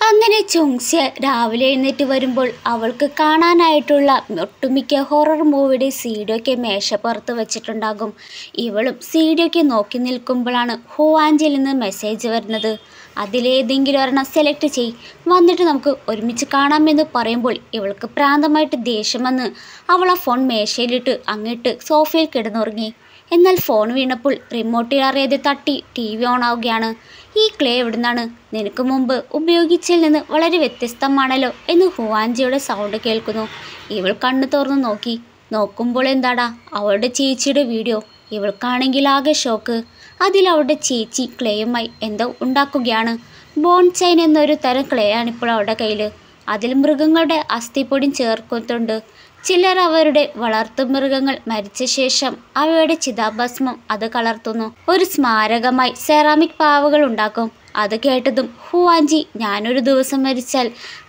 അങ്ങനെ ചുങ്സ്യ രാവിലെ എഴുന്നേറ്റ് വരുമ്പോൾ അവൾക്ക് കാണാനായിട്ടുള്ള ഒട്ടുമിക്ക ഹൊറർ മൂവിയുടെ സീഡിയൊക്കെ മേശപ്പുറത്ത് വെച്ചിട്ടുണ്ടാകും. ഇവളും സീഡിയൊക്കെ നോക്കി നിൽക്കുമ്പോഴാണ് ഹുവാൻജിയിൽ നിന്ന് മെസ്സേജ് വരുന്നത്. അതിലേതെങ്കിലും ഒരെണ്ണം സെലക്ട് ചെയ്, വന്നിട്ട് നമുക്ക് ഒരുമിച്ച് കാണാമെന്ന് പറയുമ്പോൾ ഇവൾക്ക് പ്രാന്തമായിട്ട് ദേഷ്യം വന്ന് അവൾ ആ ഫോൺ മേശയിലിട്ട് അങ്ങിട്ട് സോഫയിൽ കിടന്നുറങ്ങി. എന്നാൽ ഫോൺ വീണപ്പോൾ റിമോട്ടിൽ അറിയാതെ തട്ടി TV ഓൺ ആവുകയാണ്. ഈ ക്ലേ എവിടുന്നാണ്? നിനക്ക് മുമ്പ് ഉപയോഗിച്ചതിൽ നിന്ന് വളരെ വ്യത്യസ്തമാണല്ലോ എന്ന് ഹുവാൻജിയുടെ സൗണ്ട് കേൾക്കുന്നു. ഇവൾ കണ്ണു തുറന്ന് നോക്കുമ്പോൾ എന്താടാ അവളുടെ ചേച്ചിയുടെ വീഡിയോ. ഇവൾക്കാണെങ്കിൽ ആകെ ഷോക്ക്. അതിൽ അവളുടെ ചേച്ചി ക്ലേയുമായി എന്തോ ഉണ്ടാക്കുകയാണ്. ബോൺചൈൻ എന്നൊരു തരം ക്ലേ ആണിപ്പോൾ അവളുടെ കയ്യിൽ. അതിൽ മൃഗങ്ങളുടെ അസ്ഥിപ്പൊടിയും ചേർക്കുന്നുണ്ട്. ചിലർ അവരുടെ വളർത്തുമൃഗങ്ങൾ മരിച്ച ശേഷം അവയുടെ ചിതാഭസ്മം അത് കലർത്തുന്നു. ഒരു സ്മാരകമായി സെറാമിക് പാവകൾ ഉണ്ടാക്കും. അത് കേട്ടതും ഹുവാൻജി, ഞാനൊരു ദിവസം മരിച്ചാൽ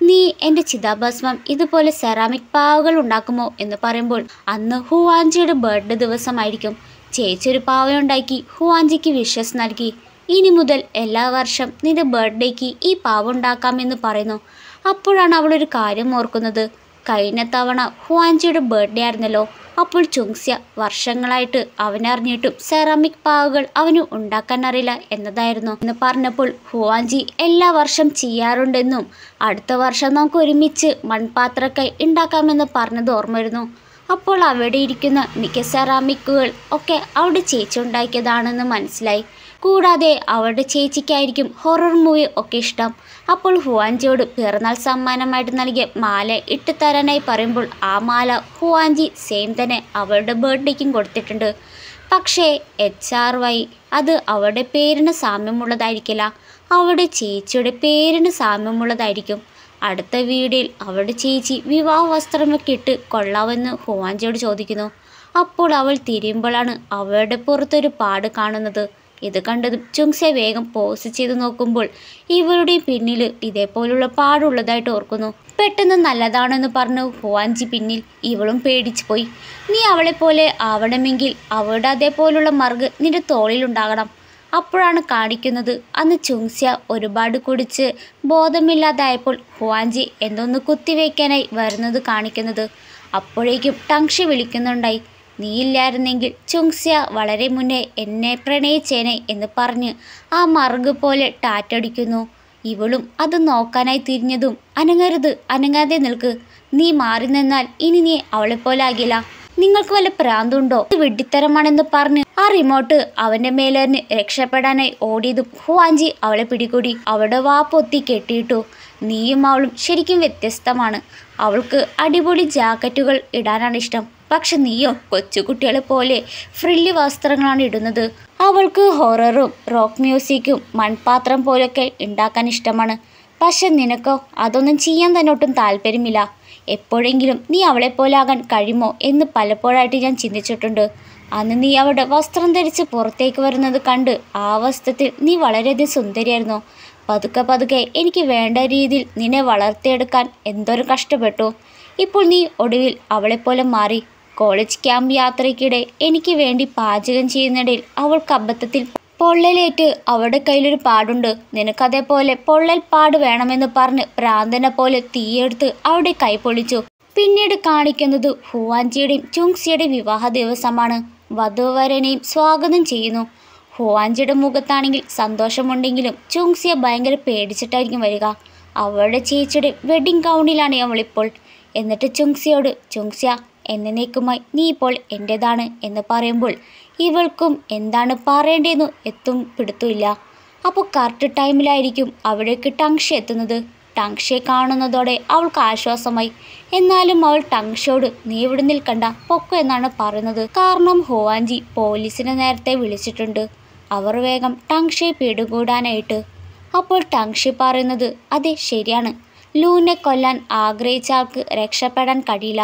നീ എൻ്റെ ചിതാഭസ്മം ഇതുപോലെ സെറാമിക് പാവകൾ ഉണ്ടാക്കുമോ എന്ന് പറയുമ്പോൾ അന്ന് ഹുവാൻജിയുടെ ബർത്ത്ഡേ ദിവസമായിരിക്കും. ചേച്ചി ഒരു പാവയുണ്ടാക്കി ഹുവാൻജിക്ക് വിഷസ് നൽകി. ഇനി മുതൽ എല്ലാ വർഷം നിന്റെ ബർത്ത്ഡേക്ക് ഈ പാവ ഉണ്ടാക്കാമെന്ന് പറയുന്നു. അപ്പോഴാണ് അവളൊരു കാര്യം ഓർക്കുന്നത്. കഴിഞ്ഞ തവണ ഹുവാൻജിയുടെ ബർത്ത്ഡേ ആയിരുന്നല്ലോ. അപ്പോൾ ചുങ്സ്യ വർഷങ്ങളായിട്ട് അവനറിഞ്ഞിട്ടും സെറാമിക് പാവകൾ അവന് ഉണ്ടാക്കാൻ അറിയില്ല എന്നതായിരുന്നു എന്ന് പറഞ്ഞപ്പോൾ ഹുവാൻജി എല്ലാ വർഷം ചെയ്യാറുണ്ടെന്നും അടുത്ത വർഷം നമുക്ക് ഒരുമിച്ച് മൺപാത്രക്കൈ ഉണ്ടാക്കാമെന്ന് പറഞ്ഞത് ഓർമ്മ വരുന്നു. അപ്പോൾ അവിടെ ഇരിക്കുന്ന മിക്ക സെറാമിക്കുകൾ ഒക്കെ അവളുടെ ചേച്ചി ഉണ്ടാക്കിയതാണെന്ന് മനസ്സിലായി. കൂടാതെ അവളുടെ ചേച്ചിക്കായിരിക്കും ഹൊറർ മൂവി ഒക്കെ ഇഷ്ടം. അപ്പോൾ ഹുവാൻജിയോട് പിറന്നാൾ സമ്മാനമായിട്ട് നൽകിയ മാല ഇട്ട് തരാനായി പറയുമ്പോൾ ആ മാല ഹുവാൻജി സെയിം തന്നെ അവളുടെ ബർത്ത്ഡേക്കും കൊടുത്തിട്ടുണ്ട്. പക്ഷേ HRY അത് അവളുടെ പേരിന് സാമ്യമുള്ളതായിരിക്കില്ല, അവളുടെ ചേച്ചിയുടെ പേരിന് സാമ്യമുള്ളതായിരിക്കും. അടുത്ത വീഡിയോയിൽ അവളുടെ ചേച്ചി വിവാഹ വസ്ത്രമൊക്കെ ഇട്ട് കൊള്ളാമെന്ന് ഹുവാൻജിയോട് ചോദിക്കുന്നു. അപ്പോൾ അവൾ തിരിയുമ്പോഴാണ് അവളുടെ പുറത്തൊരു പാട് കാണുന്നത്. ഇത് കണ്ടതും ചുങ്സ്യ വേഗം പോസ് ചെയ്ത് നോക്കുമ്പോൾ ഇവരുടെ പിന്നിൽ ഇതേപോലുള്ള പാടുള്ളതായിട്ട് ഓർക്കുന്നു. പെട്ടെന്ന് നല്ലതാണെന്ന് പറഞ്ഞു ഹുവാൻജി പിന്നിൽ. ഇവളും പേടിച്ചു പോയി. നീ അവളെ പോലെ ആവണമെങ്കിൽ അവളുടെ അതേപോലുള്ള മറുക് നിന്റെ തോളിലുണ്ടാകണം. അപ്പോഴാണ് കാണിക്കുന്നത് അന്ന് ചുങ്സ്യ ഒരുപാട് കുടിച്ച് ബോധമില്ലാതായപ്പോൾ ഹുവാൻജി എന്തോന്ന് കുത്തിവെക്കാനായി വരുന്നത് കാണിക്കുന്നത്. അപ്പോഴേക്കും ടങ്ഷി വിളിക്കുന്നുണ്ടായി. നീയില്ലായിരുന്നെങ്കിൽ ചുങ്സ്യ വളരെ മുന്നേ എന്നെ പ്രണയിച്ചേനെ എന്ന് പറഞ്ഞ് ആ മറുക് പോലെ ടാറ്റടിക്കുന്നു. ഇവളും അത് നോക്കാനായി തിരിഞ്ഞതും അനങ്ങരുത്, അനങ്ങാതെ നിൽക്ക്, നീ മാറി നിന്നാൽ ഇനി നീ അവളെപ്പോലെ ആകില്ല, നിങ്ങൾക്ക് വല്ല പ്രാന്തുണ്ടോ, ഇത് വെഡിത്തരമാണെന്ന് പറഞ്ഞ് ആ റിമോട്ട് അവൻ്റെ മേലെറിഞ്ഞ് രക്ഷപ്പെടാനായി ഓടിയതും ഹുവാൻജി അവളെ പിടികൂടി അവളുടെ വാ പൊത്തി കെട്ടിയിട്ടു. നീയും അവളും ശരിക്കും വ്യത്യസ്തമാണ്. അവൾക്ക് അടിപൊളി ജാക്കറ്റുകൾ ഇടാനാണ് ഇഷ്ടം, പക്ഷെ നീയോ കൊച്ചുകുട്ടികളെ പോലെ ഫ്രില്ലി വസ്ത്രങ്ങളാണ് ഇടുന്നത്. അവൾക്ക് ഹൊററും റോക്ക് മ്യൂസിക്കും മൺപാത്രം പോലൊക്കെ ഉണ്ടാക്കാൻ ഇഷ്ടമാണ്. പക്ഷെ നിനക്കോ അതൊന്നും ചെയ്യാൻ തന്നെ ഒട്ടും താല്പര്യമില്ല. എപ്പോഴെങ്കിലും നീ അവളെപ്പോലെ ആകാൻ കഴിയുമോ എന്ന് പലപ്പോഴായിട്ട് ഞാൻ ചിന്തിച്ചിട്ടുണ്ട്. അന്ന് നീ അവളുടെ വസ്ത്രം ധരിച്ച് പുറത്തേക്ക് വരുന്നത് കണ്ട് ആ വസ്ത്രത്തിൽ നീ വളരെയധികം സുന്ദരിയായിരുന്നു. പതുക്കെ പതുക്കെ എനിക്ക് വേണ്ട രീതിയിൽ നിന്നെ വളർത്തിയെടുക്കാൻ എന്തോരം കഷ്ടപ്പെട്ടു. ഇപ്പോൾ നീ ഒടുവിൽ അവളെപ്പോലെ മാറി. കോളേജ് ക്യാമ്പ് യാത്രയ്ക്കിടെ എനിക്ക് വേണ്ടി പാചകം ചെയ്യുന്നിടയിൽ അവൾക്ക് അബദ്ധത്തിൽ പൊള്ളലേറ്റ് അവളുടെ കയ്യിലൊരു പാടുണ്ട്. നിനക്കതേപോലെ പൊള്ളൽ പാട് വേണമെന്ന് പറഞ്ഞ് പ്രാന്തനെ പോലെ തീയെടുത്ത് അവളുടെ കൈ പൊളിച്ചു. പിന്നീട് കാണിക്കുന്നത് ഹുവാൻജിയുടെയും ചുങ്സ്യയുടെയും വിവാഹ ദിവസമാണ്. വധുവരനെയും സ്വാഗതം ചെയ്യുന്നു. ഹുവാൻജിയുടെ മുഖത്താണെങ്കിൽ സന്തോഷമുണ്ടെങ്കിലും ചുങ്സ്യ ഭയങ്കര പേടിച്ചിട്ടായിരിക്കും വരിക. അവളുടെ ചേച്ചിയുടെ വെഡിങ് ഗൗണിലാണ് അവളിപ്പോൾ. എന്നിട്ട് ചുങ്സ്യയോട്, ചുങ്സ്യ എന്നേക്കുമായി നീ ഇപ്പോൾ എൻ്റേതാണ് എന്ന് പറയുമ്പോൾ ഇവൾക്കും എന്താണ് പറയേണ്ടതെന്ന് എത്തും പിടുത്തുമില്ല. അപ്പോൾ കറക്റ്റ് ടൈമിലായിരിക്കും അവിടേക്ക് ടങ്ഷി എത്തുന്നത്. ടങ്ഷിയെ കാണുന്നതോടെ അവൾക്ക് ആശ്വാസമായി. എന്നാലും അവൾ ടങ്ഷിയോട് നീ ഇവിടെ നിൽക്കണ്ട, പൊക്കോ എന്നാണ് പറയുന്നത്. കാരണം ഹുവാൻജി പോലീസിനെ നേരത്തെ വിളിച്ചിട്ടുണ്ട്. അവർ വേഗം ടങ്ഷിയെ പിടികൂടാനായിട്ട്. അപ്പോൾ ടങ്ഷി പറയുന്നത് അതെ ശരിയാണ്, ലൂനെ കൊല്ലാൻ ആഗ്രഹിച്ച ആൾക്ക് രക്ഷപ്പെടാൻ കഴിയില്ല.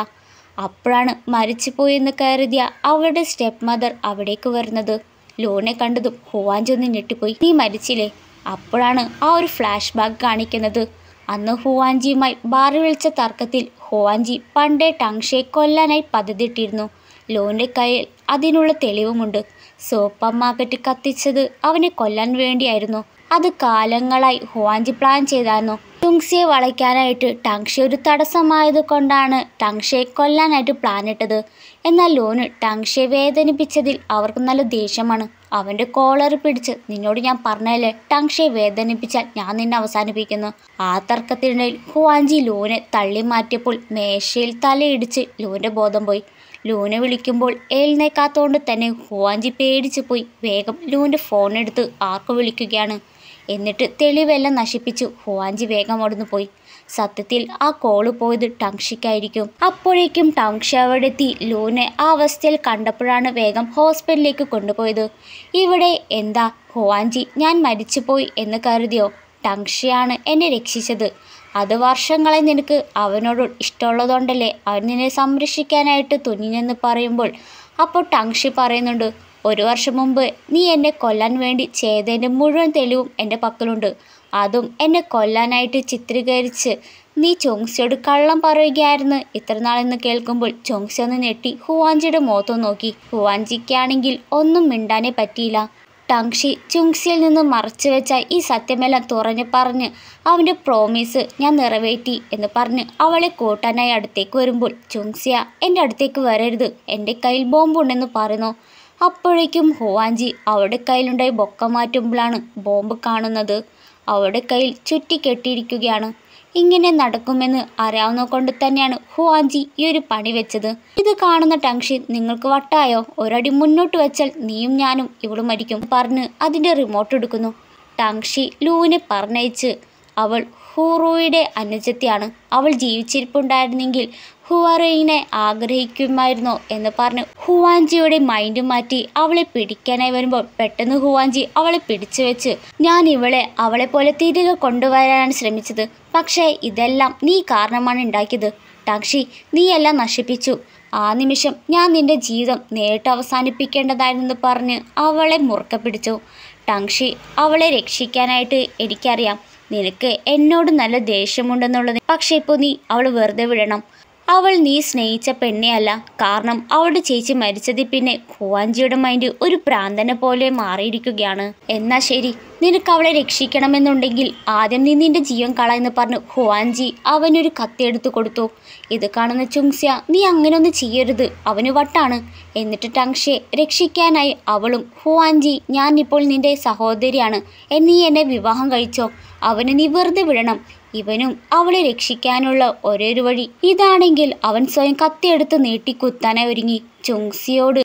അപ്പോഴാണ് മരിച്ചുപോയെന്ന് കരുതിയ അവളുടെ സ്റ്റെപ്പ് മദർ അവിടേക്ക് വരുന്നത്. ലൂനെ കണ്ടതും ഹുവാൻജി ഒന്ന് ഞെട്ടിപ്പോയി. നീ മരിച്ചില്ലേ? അപ്പോഴാണ് ആ ഒരു ഫ്ലാഷ് ബാക്ക് കാണിക്കുന്നത്. അന്ന് ഹുവാൻജിയുമായി ബാറിൽ വിളിച്ച തർക്കത്തിൽ ഹുവാൻജി പണ്ടേ ടങ്ഷിയെ കൊല്ലാനായി പദ്ധതിയിട്ടിരുന്നു. ലൂൻ്റെ കയ്യിൽ അതിനുള്ള തെളിവുമുണ്ട്. സൂപ്പർ മാർക്കറ്റ് കത്തിച്ചത് അവനെ കൊല്ലാൻ വേണ്ടിയായിരുന്നു. അത് കാലങ്ങളായി ഹുവാൻജി പ്ലാൻ ചെയ്തായിരുന്നു. ചുങ്സിയെ വളയ്ക്കാനായിട്ട് ടങ്ഷി ഒരു തടസ്സമായത് കൊണ്ടാണ് ടങ്ഷിയെ കൊല്ലാനായിട്ട് പ്ലാനിട്ടത്. എന്നാൽ ലൂന് ടങ്ഷിയെ വേദനിപ്പിച്ചതിൽ അവർക്ക് നല്ല ദേഷ്യമാണ്. അവൻ്റെ കോളർ പിടിച്ച് നിന്നോട് ഞാൻ പറഞ്ഞല്ലേ, ടങ്ഷിയെ വേദനിപ്പിച്ചാൽ ഞാൻ നിന്നെ അവസാനിപ്പിക്കുന്നു. ആ തർക്കത്തിനിടയിൽ ഹുവാൻജി ലൂനെ തള്ളി മാറ്റിയപ്പോൾ മേശയിൽ തലയിടിച്ച് ലൂൻ്റെ ബോധം പോയി. ലൂനെ വിളിക്കുമ്പോൾ എഴുന്നേക്കാത്തോണ്ട് തന്നെ ഹുവാൻജി പേടിച്ചു പോയി വേഗം ലൂൻ്റെ ഫോണെടുത്ത് ആർക്ക് വിളിക്കുകയാണ്. എന്നിട്ട് തെളിവെല്ലാം നശിപ്പിച്ചു ഹുവാൻജി വേഗം അവിടുന്ന് പോയി. സത്യത്തിൽ ആ കോള് പോയത് ടങ്ഷിക്കായിരിക്കും. അപ്പോഴേക്കും ടങ്ഷി അവിടെ എത്തി ലൂനെ ആ അവസ്ഥയിൽ കണ്ടപ്പോഴാണ് വേഗം ഹോസ്പിറ്റലിലേക്ക് കൊണ്ടുപോയത്. ഇവിടെ എന്താ ഹുവാൻജി ഞാൻ മരിച്ചുപോയി എന്ന് കരുതിയോ? ടങ്ഷിയാണ് എന്നെ രക്ഷിച്ചത്. അത് വർഷങ്ങളായി നിനക്ക് അവനോട് ഇഷ്ടമുള്ളതുകൊണ്ടല്ലേ അവൻ നിന്നെ സംരക്ഷിക്കാനായിട്ട് തുനിഞ്ഞെന്ന് പറയുമ്പോൾ അപ്പോൾ ടങ്ഷി പറയുന്നുണ്ട്, 1 വർഷം മുമ്പ് നീ എന്നെ കൊല്ലാൻ വേണ്ടി ചെയ്തതിൻ്റെ മുഴുവൻ തെളിവും എൻ്റെ പക്കലുണ്ട്. അതും എന്നെ കൊല്ലാനായിട്ട് ചിത്രീകരിച്ച് നീ ചുങ്സിയോട് കള്ളം പറയുകയായിരുന്നു ഇത്ര നാളെന്ന് കേൾക്കുമ്പോൾ ചുങ്സി ഒന്ന് ഞെട്ടി ഹുവാൻജിയുടെ മുഖത്ത് നോക്കി. ഹുവാൻജിക്കാണെങ്കിൽ ഒന്നും മിണ്ടാനേ പറ്റിയില്ല. ടങ്ഷി ചുങ്സിയിൽ നിന്ന് മറച്ചു വെച്ച ഈ സത്യമെല്ലാം തുറഞ്ഞു പറഞ്ഞ് അവൻ്റെ പ്രോമിസ് ഞാൻ നിറവേറ്റി എന്ന് പറഞ്ഞ് അവളെ കൂട്ടാനായി അടുത്തേക്ക് വരുമ്പോൾ ചുങ്സിയ എൻ്റെ അടുത്തേക്ക് വരരുത്, എൻ്റെ കയ്യിൽ ബോംബുണ്ടെന്ന് പറയുന്നു. അപ്പോഴേക്കും ഹുവാൻജി അവളുടെ കയ്യിലുണ്ടായി ബൊക്ക മാറ്റുമ്പോഴാണ് ബോംബ് കാണുന്നത്. അവളുടെ കയ്യിൽ ചുറ്റി കെട്ടിയിരിക്കുകയാണ്. ഇങ്ങനെ നടക്കുമെന്ന് അറിയാവുന്ന കൊണ്ട് തന്നെയാണ് ഹുവാൻജി ഈ ഒരു പണി വെച്ചത്. ഇത് കാണുന്ന ടങ്ഷി നിങ്ങൾക്ക് വട്ടായോ, ഒരടി മുന്നോട്ട് വെച്ചാൽ നീയും ഞാനും ഇവളും മരിക്കും പറഞ്ഞ് അതിൻ്റെ റിമോട്ട് എടുക്കുന്നു. ടങ്ഷി ലൂനെ പറഞ്ഞയച്ച് അവൾ ഹുറുയുടെ അനുജത്തിയാണ്. അവൾ ജീവിച്ചിരിപ്പുണ്ടായിരുന്നെങ്കിൽ ഹുവാറയിനെ ആഗ്രഹിക്കുമായിരുന്നോ എന്ന് പറഞ്ഞ് ഹുവാൻജിയുടെ മൈൻഡ് മാറ്റി അവളെ പിടിക്കാനായി വരുമ്പോൾ പെട്ടെന്ന് ഹുവാൻജി അവളെ പിടിച്ചു വെച്ച് ഞാൻ അവളെ പോലെ തിരികെ കൊണ്ടുവരാനാണ് ശ്രമിച്ചത്. പക്ഷേ ഇതെല്ലാം നീ കാരണമാണ് ഉണ്ടാക്കിയത്. ടങ്ഷി നീ എല്ലാം നശിപ്പിച്ചു. ആ നിമിഷം ഞാൻ നിന്റെ ജീവിതം നേരിട്ട് അവസാനിപ്പിക്കേണ്ടതായിരുന്നെന്ന് പറഞ്ഞ് അവളെ മുറുക്കെ പിടിച്ചു. ടങ്ഷി അവളെ രക്ഷിക്കാനായിട്ട് എനിക്കറിയാം നിനക്ക് എന്നോട് നല്ല ദേഷ്യമുണ്ടെന്നുള്ളത്. പക്ഷേ ഇപ്പോൾ നീ അവൾ വെറുതെ വിടണം. അവൾ നീ സ്നേഹിച്ച പെണ്ണെയല്ല. കാരണം അവളുടെ ചേച്ചി മരിച്ചതിൽ പിന്നെ ഹുവാൻജിയുടെ മൈൻഡ് ഒരു പ്രാന്തനെ പോലെ മാറിയിരിക്കുകയാണ്. എന്നാ ശരി, നിനക്ക് അവളെ രക്ഷിക്കണമെന്നുണ്ടെങ്കിൽ ആദ്യം നീ നിന്റെ ജീവൻ കളയെന്ന് പറഞ്ഞു ഹുവാൻജി അവനൊരു കത്തിയെടുത്ത് കൊടുത്തു. ഇത് കാണുന്ന ചുങ്സിയ നീ അങ്ങനെയൊന്നും ചെയ്യരുത്, അവന് വട്ടാണ്. എന്നിട്ട് ടങ്ഷിയെ രക്ഷിക്കാനായി അവളും ഹുവാൻജി ഞാൻ ഇപ്പോൾ നിന്റെ സഹോദരിയാണ്, നീ എന്നെ വിവാഹം കഴിച്ചോ, അവന് നീ വെറുതെ വിടണം. ഇവനും അവളെ രക്ഷിക്കാനുള്ള ഒരേയൊരു വഴി ഇതാണെങ്കിൽ അവൻ സ്വയം കത്തിയെടുത്ത് നീട്ടി കുത്താനായി ഒരുങ്ങി. ചുങ്സിയോട്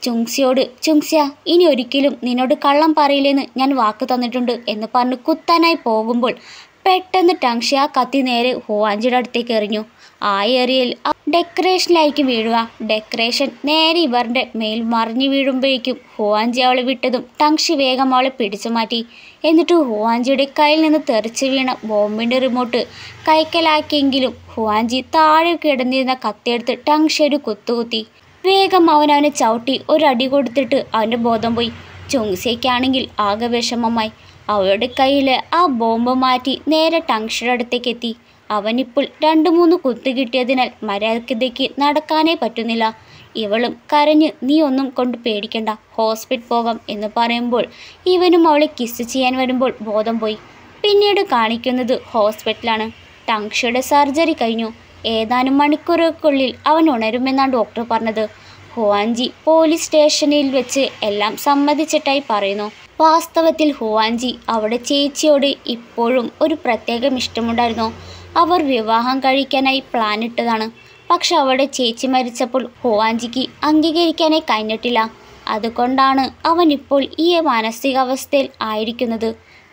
ചുങ്സിയ ഇനി ഒരിക്കലും നിന്നോട് കള്ളം പറയില്ലെന്ന് ഞാൻ വാക്ക് തന്നിട്ടുണ്ട് എന്ന് പറഞ്ഞ് കുത്താനായി പോകുമ്പോൾ പെട്ടെന്ന് ടങ്ഷി ആ കത്തി നേരെ ഹുവാൻജിയുടെ അടുത്തേക്ക് എറിഞ്ഞു. ആ ഏറിയയിൽ ഡെക്കറേഷനിലായിരിക്കും വീഴുക. ഡെക്കറേഷൻ നേരെ ഇവരുടെ മേൽ മറിഞ്ഞു വീഴുമ്പോഴേക്കും ഹുവാൻജി അവളെ വിട്ടതും ടങ്ഷി വേഗം അവളെ പിടിച്ചു മാറ്റി. എന്നിട്ട് ഹുവാൻജിയുടെ കയ്യിൽ നിന്ന് തെറിച്ച് വീണ ബോംബിൻ്റെ റിമോട്ട് കൈക്കലാക്കിയെങ്കിലും ഹുവാൻജി താഴെ കിടന്നിരുന്ന കത്തിയെടുത്ത് ടങ്ഷി ഒരു കുത്തുകുത്തി. വേഗം അവനെ ചവിട്ടി ഒരു അടി കൊടുത്തിട്ട് അവൻ്റെ ബോധം പോയി. ചുങ്സിയയ്ക്കാണെങ്കിൽ ആകെ വിഷമമായി. അവളുടെ കയ്യിൽ ആ ബോംബ് മാറ്റി നേരെ ടങ്ഷിയുടെ അടുത്തേക്ക് എത്തി. അവനിപ്പോൾ 2-3 കുത്ത് കിട്ടിയതിനാൽ മര്യാദയ്ക്ക് നടക്കാനേ പറ്റുന്നില്ല. ഇവളും കരഞ്ഞ് നീ ഒന്നും കൊണ്ട് പേടിക്കണ്ട, ഹോസ്പിറ്റൽ പോകാം എന്ന് പറയുമ്പോൾ ഇവനും അവളെ കിസ് ചെയ്യാൻ വരുമ്പോൾ ബോധം പോയി. പിന്നീട് കാണിക്കുന്നത് ഹോസ്പിറ്റലാണ്. ടങ്ഷിയുടെ സർജറി കഴിഞ്ഞു. ഏതാനും മണിക്കൂറുകൾക്കുള്ളിൽ അവൻ ഉണരുമെന്നാണ് ഡോക്ടർ പറഞ്ഞത്. ഹുവാൻജി പോലീസ് സ്റ്റേഷനിൽ വെച്ച് എല്ലാം സമ്മതിച്ചിട്ടായി പറയുന്നു. വാസ്തവത്തിൽ ഹുവാൻജി അവിടെ ചേച്ചിയോട് ഇപ്പോഴും ഒരു പ്രത്യേകം ഇഷ്ടമുണ്ടായിരുന്നു. അവർ വിവാഹം കഴിക്കാനായി പ്ലാനിട്ടതാണ്. പക്ഷെ അവളുടെ ചേച്ചി മരിച്ചപ്പോൾ ഹുവാൻജിക്ക് അംഗീകരിക്കാനായി കഴിഞ്ഞിട്ടില്ല. അതുകൊണ്ടാണ് അവൻ ഇപ്പോൾ ഈ മാനസികാവസ്ഥയിൽ ആയിരിക്കുന്നത്.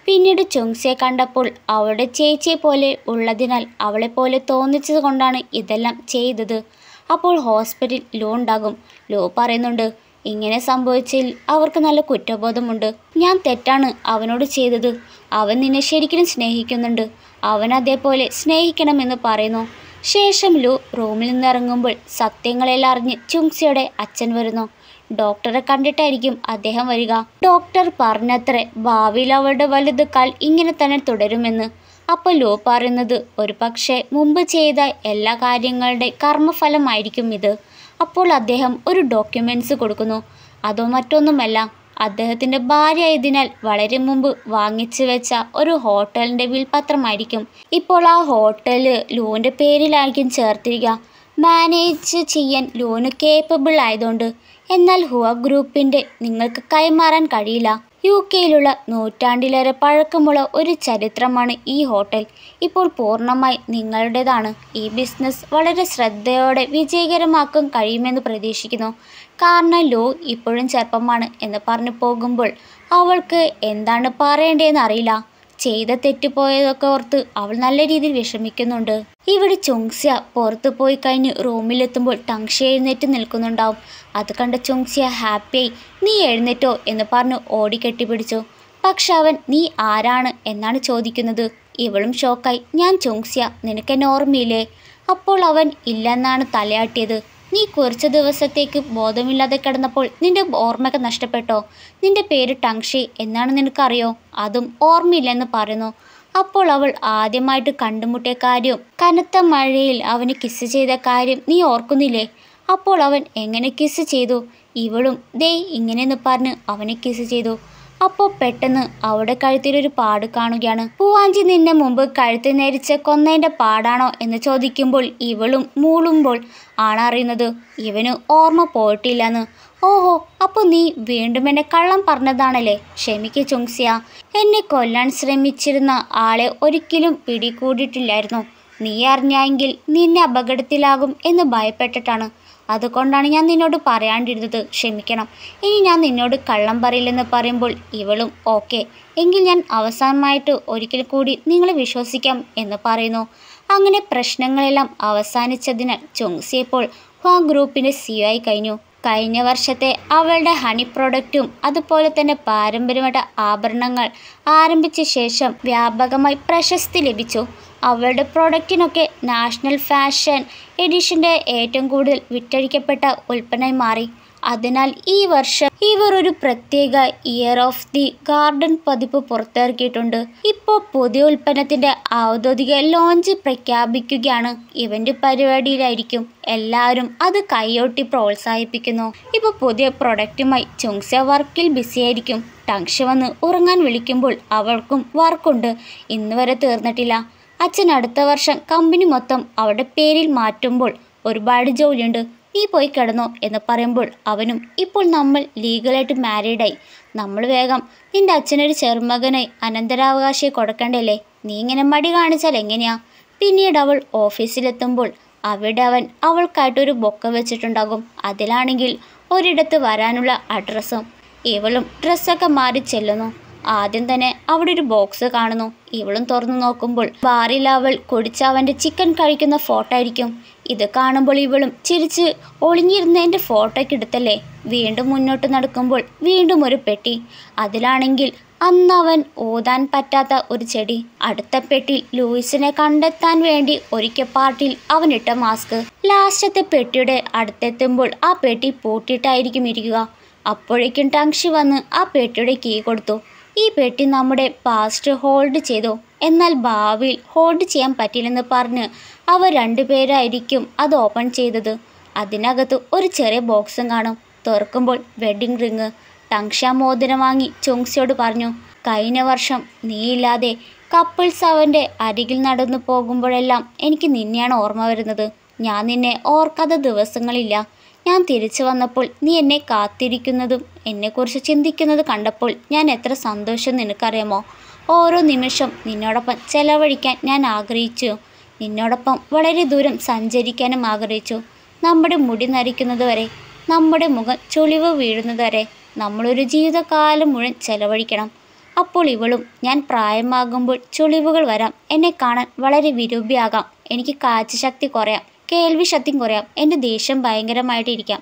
പിന്നീട് ചുങ്സിയെ കണ്ടപ്പോൾ അവളുടെ ചേച്ചിയെ പോലെ ഉള്ളതിനാൽ അവളെപ്പോലെ തോന്നിച്ചത് കൊണ്ടാണ് ഇതെല്ലാം ചെയ്തത്. അപ്പോൾ ഹോസ്പിറ്റലിൽ ലോ ഉണ്ടാകും. ലോ പറയുന്നുണ്ട് ഇങ്ങനെ സംഭവിച്ചതിൽ അവർക്ക് നല്ല കുറ്റബോധമുണ്ട്. ഞാൻ തെറ്റാണ് അവനോട് ചെയ്തത്. അവൻ നിന്നെ ശരിക്കും സ്നേഹിക്കുന്നുണ്ട്. അവൻ അതേപോലെ സ്നേഹിക്കണമെന്ന് പറയുന്നു. ശേഷം ലു റൂമിൽ നിന്നിറങ്ങുമ്പോൾ സത്യങ്ങളെല്ലാം അറിഞ്ഞ് ചുങ്സിയുടെ അച്ഛൻ വരുന്നു. ഡോക്ടറെ കണ്ടിട്ടായിരിക്കും അദ്ദേഹം വരിക. ഡോക്ടർ പറഞ്ഞത്രേ ഭാവിയിൽ അവളുടെ വലത് കാൽ ഇങ്ങനെ തന്നെ തുടരുമെന്ന്. അപ്പോൾ ലോ പറയുന്നത് ഒരു പക്ഷേ മുമ്പ് ചെയ്ത എല്ലാ കാര്യങ്ങളുടെ കർമ്മഫലമായിരിക്കും ഇത്. അപ്പോൾ അദ്ദേഹം ഒരു ഡോക്യുമെൻറ്റ്സ് കൊടുക്കുന്നു. അതോ മറ്റൊന്നുമല്ല, അദ്ദേഹത്തിൻ്റെ ഭാര്യ ആയതിനാൽ വളരെ മുമ്പ് വാങ്ങിച്ചു വെച്ച ഒരു ഹോട്ടലിൻ്റെ വിൽപത്രമായിരിക്കും. ഇപ്പോൾ ആ ഹോട്ടൽ ലൂവിൻ്റെ പേരിലായിരിക്കും ചേർത്തിരിക്കുക. മാനേജ് ചെയ്യാൻ ലൂന് കേപ്പബിൾ ആയതുകൊണ്ട്. എന്നാൽ ഹുവ ഗ്രൂപ്പിൻ്റെ നിങ്ങൾക്ക് കൈമാറാൻ കഴിയില്ല. UK-യിലുള്ള നൂറ്റാണ്ടിലേറെ പഴക്കമുള്ള ഒരു ചരിത്രമാണ് ഈ ഹോട്ടൽ. ഇപ്പോൾ പൂർണ്ണമായി നിങ്ങളുടേതാണ്. ഈ ബിസിനസ് വളരെ ശ്രദ്ധയോടെ വിജയകരമാക്കാൻ കഴിയുമെന്ന് പ്രതീക്ഷിക്കുന്നു. കാരണം ലൂ ഇപ്പോഴും ചെറുപ്പമാണ് എന്ന് പറഞ്ഞു പോകുമ്പോൾ അവൾക്ക് എന്താണ് പറയേണ്ടതെന്ന് അറിയില്ല. ചെയ്ത തെറ്റുപോയതൊക്കെ ഓർത്ത് അവൾ നല്ല രീതിയിൽ വിഷമിക്കുന്നുണ്ട്. ഇവിടെ ചുങ്സിയ പുറത്തു പോയി കഴിഞ്ഞ് റൂമിലെത്തുമ്പോൾ ടങ്ഷി എഴുന്നേറ്റ് നിൽക്കുന്നുണ്ടാവും. അത് കണ്ട ചുങ്സിയ ഹാപ്പിയായി നീ എഴുന്നേറ്റോ എന്ന് പറഞ്ഞ് ഓടി കെട്ടിപ്പിടിച്ചു. പക്ഷെ അവൻ നീ ആരാണ് എന്നാണ് ചോദിക്കുന്നത്. ഇവളും ഷോക്കായി ഞാൻ ചുങ്സിയ, നിനക്കെന്നെ ഓർമ്മയില്ലേ? അപ്പോൾ അവൻ ഇല്ലെന്നാണ് തലയാട്ടിയത്. നീ കുറച്ച് ദിവസത്തേക്ക് ബോധമില്ലാതെ കിടന്നപ്പോൾ നിന്റെ ഓർമ്മയൊക്കെ നഷ്ടപ്പെട്ടോ? നിന്റെ പേര് ടങ്ഷി എന്നാണ് നിനക്കറിയോ? അതും ഓർമ്മയില്ലെന്ന് പറയുന്നു. അപ്പോൾ അവൾ ആദ്യമായിട്ട് കണ്ടുമുട്ടിയ കാര്യവും കനത്ത മഴയിൽ അവന് കിസ് ചെയ്ത കാര്യം നീ ഓർക്കുന്നില്ലേ? അപ്പോൾ അവൻ എങ്ങനെ കിസ് ചെയ്തു? ഇവളും ദേ ഇങ്ങനെയെന്ന് പറഞ്ഞ് അവനെ കിസ് ചെയ്തു. അപ്പോൾ പെട്ടെന്ന് അവിടെ കഴുത്തിലൊരു പാട് കാണുകയാണ്. പൂവാഞ്ചി നിന്നെ മുമ്പ് കഴുത്ത് നേരിച്ച് കൊന്നതിൻ്റെ പാടാണോ എന്ന് ചോദിക്കുമ്പോൾ ഇവളും മൂളുമ്പോൾ ആണറിയുന്നത് ഇവന് ഓർമ്മ പോയിട്ടില്ലെന്ന്. ഓഹോ, അപ്പോൾ നീ വീണ്ടും എന്നെ കള്ളം പറഞ്ഞതാണല്ലേ? ക്ഷമിക്ക് ചുങ്സിയ, എന്നെ കൊല്ലാൻ ശ്രമിച്ചിരുന്ന ആളെ ഒരിക്കലും പിടികൂടിയിട്ടില്ലായിരുന്നു. നീ അറിഞ്ഞെങ്കിൽ നിന്നെ അപകടത്തിലാകും എന്ന് ഭയപ്പെട്ടിട്ടാണ്. അതുകൊണ്ടാണ് ഞാൻ നിന്നോട് പറയാണ്ടിരുന്നത്. ക്ഷമിക്കണം. ഇനി ഞാൻ നിന്നോട് കള്ളം പറയില്ലെന്ന് പറയുമ്പോൾ ഇവളും ഓക്കെ, എങ്കിൽ ഞാൻ അവസാനമായിട്ട് ഒരിക്കൽ കൂടി നിങ്ങളെ വിശ്വസിക്കാം എന്ന് പറയുന്നു. അങ്ങനെ പ്രശ്നങ്ങളെല്ലാം അവസാനിച്ചതിനാൽ ചുങ്സി ഇപ്പോൾ ഹ്വാ ഗ്രൂപ്പിൻ്റെ CEO ആയി കഴിഞ്ഞു. കഴിഞ്ഞ വർഷത്തെ അവളുടെ ഹണി പ്രൊഡക്റ്റും അതുപോലെ തന്നെ പാരമ്പര്യമായിട്ട് ആഭരണങ്ങൾ ആരംഭിച്ച ശേഷം വ്യാപകമായി പ്രശസ്തി ലഭിച്ചു. അവളുടെ പ്രൊഡക്റ്റിനൊക്കെ നാഷണൽ ഫാഷൻ എഡിഷൻ്റെ ഏറ്റവും കൂടുതൽ വിറ്റഴിക്കപ്പെട്ട ഉൽപ്പന്നമായി മാറി. അതിനാൽ ഈ വർഷം ഇവർ ഒരു പ്രത്യേക ഇയർ ഓഫ് ദി ഗാർഡൻ പതിപ്പ് പുറത്തിറക്കിയിട്ടുണ്ട്. ഇപ്പോൾ പുതിയ ഉൽപ്പന്നത്തിൻ്റെ ഔദ്യോഗിക ലോഞ്ച് പ്രഖ്യാപിക്കുകയാണ്. ഇവൻ്റ് പരിപാടിയിലായിരിക്കും. എല്ലാവരും അത് കൈയൊട്ടി പ്രോത്സാഹിപ്പിക്കുന്നു. ഇപ്പോൾ പുതിയ പ്രൊഡക്റ്റുമായി ചുങ്സിയ വർക്കിൽ ബിസിയായിരിക്കും. ടങ്ഷി വന്ന് ഉറങ്ങാൻ വിളിക്കുമ്പോൾ അവൾക്കും വർക്കുണ്ട്, ഇന്ന് വരെ തീർന്നിട്ടില്ല. അച്ഛൻ അടുത്ത വർഷം കമ്പനി മൊത്തം അവരുടെ പേരിൽ മാറ്റുമ്പോൾ ഒരുപാട് ജോലിയുണ്ട്, നീ പോയി കിടന്നോ എന്ന് പറയുമ്പോൾ അവനും ഇപ്പോൾ നമ്മൾ ലീഗലായിട്ട് മാരീഡായി, നമ്മൾ വേഗം നിൻ്റെ അച്ഛനൊരു ചെറുമകനായി അനന്തരാവകാശിയെ കൊടുക്കണ്ടല്ലേ? നീ ഇങ്ങനെ മടി കാണിച്ചാൽ എങ്ങനെയാ? പിന്നീട് അവൾ ഓഫീസിലെത്തുമ്പോൾ അവിടെ അവൻ അവൾക്കായിട്ടൊരു ബൊക്ക വെച്ചിട്ടുണ്ടാകും. അതിലാണെങ്കിൽ ഒരിടത്ത് വരാനുള്ള അഡ്രസ്സും. ഇവളും ഡ്രസ്സൊക്കെ മാറി ചെല്ലുന്നു. ആദ്യം തന്നെ അവിടെ ഒരു ബോക്സ് കാണുന്നു. ഇവളും തുറന്നു നോക്കുമ്പോൾ ബാറിൽ അവൾ കുടിച്ച അവൻ്റെ ചിക്കൻ കഴിക്കുന്ന ഫോട്ടോ ആയിരിക്കും. ഇത് കാണുമ്പോൾ ഇവളും ചിരിച്ച് ഒളിഞ്ഞിരുന്നതിൻ്റെ ഫോട്ടോയ്ക്ക് എടുത്തല്ലേ. വീണ്ടും മുന്നോട്ട് നടക്കുമ്പോൾ വീണ്ടും ഒരു പെട്ടി. അതിലാണെങ്കിൽ അന്നവൻ ഊതാൻ പറ്റാത്ത ഒരു ചെടി. അടുത്ത പെട്ടിയിൽ ലൂയിസിനെ കണ്ടെത്താൻ വേണ്ടി ഒരിക്കൽ പാർട്ടിയിൽ അവനിട്ട മാസ്ക്. ലാസ്റ്റത്തെ പെട്ടിയുടെ അടുത്തെത്തുമ്പോൾ ആ പെട്ടി പൂട്ടിയിട്ടായിരിക്കും ഇരിക്കുക. അപ്പോഴേക്കും ടങ്ഷി വന്ന് ആ പെട്ടിയുടെ കീ കൊടുത്തു. ഈ പെട്ടി നമ്മുടെ പാസ്റ്റ് ഹോൾഡ് ചെയ്തു, എന്നാൽ ഭാവിയിൽ ഹോൾഡ് ചെയ്യാൻ പറ്റില്ലെന്ന് പറഞ്ഞ് അവർ രണ്ടുപേരായിരിക്കും അത് ഓപ്പൺ ചെയ്തത്. അതിനകത്ത് ഒരു ചെറിയ ബോക്സും കാണും. തുറക്കുമ്പോൾ വെഡ്ഡിങ് റിങ്. ടങ്ഷി മോതിരം വാങ്ങി ചുങ്സിയോട് പറഞ്ഞു, കഴിഞ്ഞ വർഷം നീയില്ലാതെ കപ്പിൾസ് അവൻ്റെ അരികിൽ നടന്നു പോകുമ്പോഴെല്ലാം എനിക്ക് നിന്നെയാണ് ഓർമ്മ വരുന്നത്. ഞാൻ നിന്നെ ഓർക്കാത്ത ദിവസങ്ങളില്ല. ഞാൻ തിരിച്ചു വന്നപ്പോൾ നീ എന്നെ കാത്തിരിക്കുന്നതും എന്നെക്കുറിച്ച് ചിന്തിക്കുന്നത് കണ്ടപ്പോൾ ഞാൻ എത്ര സന്തോഷം നിനക്കറിയാമോ? ഓരോ നിമിഷം നിന്നോടൊപ്പം ചെലവഴിക്കാൻ ഞാൻ ആഗ്രഹിച്ചു. നിന്നോടൊപ്പം വളരെ ദൂരം സഞ്ചരിക്കാനും ആഗ്രഹിച്ചു. നമ്മുടെ മുടി നരയ്ക്കുന്നത് വരെ, നമ്മുടെ മുഖം ചുളിവ് വീഴുന്നത് വരെ നമ്മളൊരു ജീവിതകാലം മുഴുവൻ ചെലവഴിക്കണം. അപ്പോൾ ഇവളും ഞാൻ പ്രായമാകുമ്പോൾ ചുളിവുകൾ വരാം, എന്നെ കാണാൻ വളരെ വിരൂപിയാകാം, എനിക്ക് കാഴ്ചശക്തി കുറയാം, കേൾവി ശക്തിയും കുറയാം, എൻ്റെ ദേഷ്യം ഭയങ്കരമായിട്ടിരിക്കാം.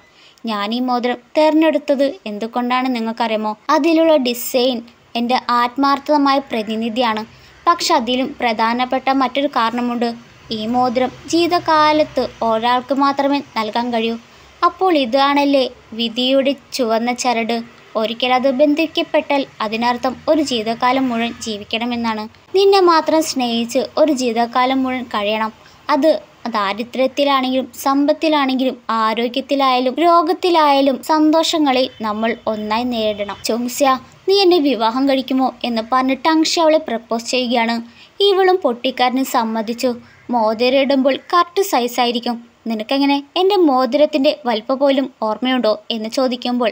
ഞാൻ ഈ മോതിരം തിരഞ്ഞെടുത്തത് എന്തുകൊണ്ടാണ് നിങ്ങൾക്കറിയാമോ? അതിലുള്ള ഡിസൈൻ എൻ്റെ ആത്മാർത്ഥമായ പ്രതിനിധിയാണ്. പക്ഷെ അതിലും പ്രധാനപ്പെട്ട മറ്റൊരു കാരണമുണ്ട്. ഈ മോതിരം ജീവിതകാലത്ത് ഒരാൾക്ക് മാത്രമേ നൽകാൻ കഴിയൂ. അപ്പോൾ ഇതാണല്ലേ വിധിയുടെ ചുവന്ന ചരട്. ഒരിക്കൽ അത് ബന്ധിക്കപ്പെട്ടാൽ അതിനർത്ഥം ഒരു ജീവിതകാലം മുഴുവൻ ജീവിക്കണമെന്നാണ്. നിന്നെ മാത്രം സ്നേഹിച്ച് ഒരു ജീവിതകാലം മുഴുവൻ കഴിയണം. അത് ദാരിദ്ര്യത്തിലാണെങ്കിലും സമ്പത്തിലാണെങ്കിലും ആരോഗ്യത്തിലായാലും രോഗത്തിലായാലും സന്തോഷങ്ങളെ നമ്മൾ ഒന്നായി നേരിടണം. ചോങ്സ്യ, നീ എന്നെ വിവാഹം കഴിക്കുമോ എന്ന് പറഞ്ഞിട്ട് ടങ്ഷി അവളെ പ്രപ്പോസ് ചെയ്യുകയാണ്. ഇവളും പൊട്ടിക്കാരന് സമ്മതിച്ചു. മോതിരം ഇടുമ്പോൾ കറക്റ്റ് സൈസായിരിക്കും. നിനക്കെങ്ങനെ എൻ്റെ മോതിരത്തിൻ്റെ വലിപ്പം പോലും ഓർമ്മയുണ്ടോ എന്ന് ചോദിക്കുമ്പോൾ,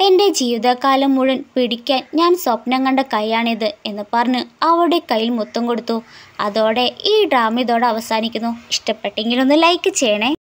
എൻ്റെ ജീവിതകാലം മുഴുവൻ പിടിക്കാൻ ഞാൻ സ്വപ്നം കണ്ട കൈയാണിത് എന്ന് പറഞ്ഞ് അവളുടെ കയ്യിൽ മുത്തം കൊടുത്തു. അതോടെ ഈ ഡ്രാമ ഇതോടെ അവസാനിക്കുന്നു. ഇഷ്ടപ്പെട്ടെങ്കിൽ ഒന്ന് ലൈക്ക് ചെയ്യണേ.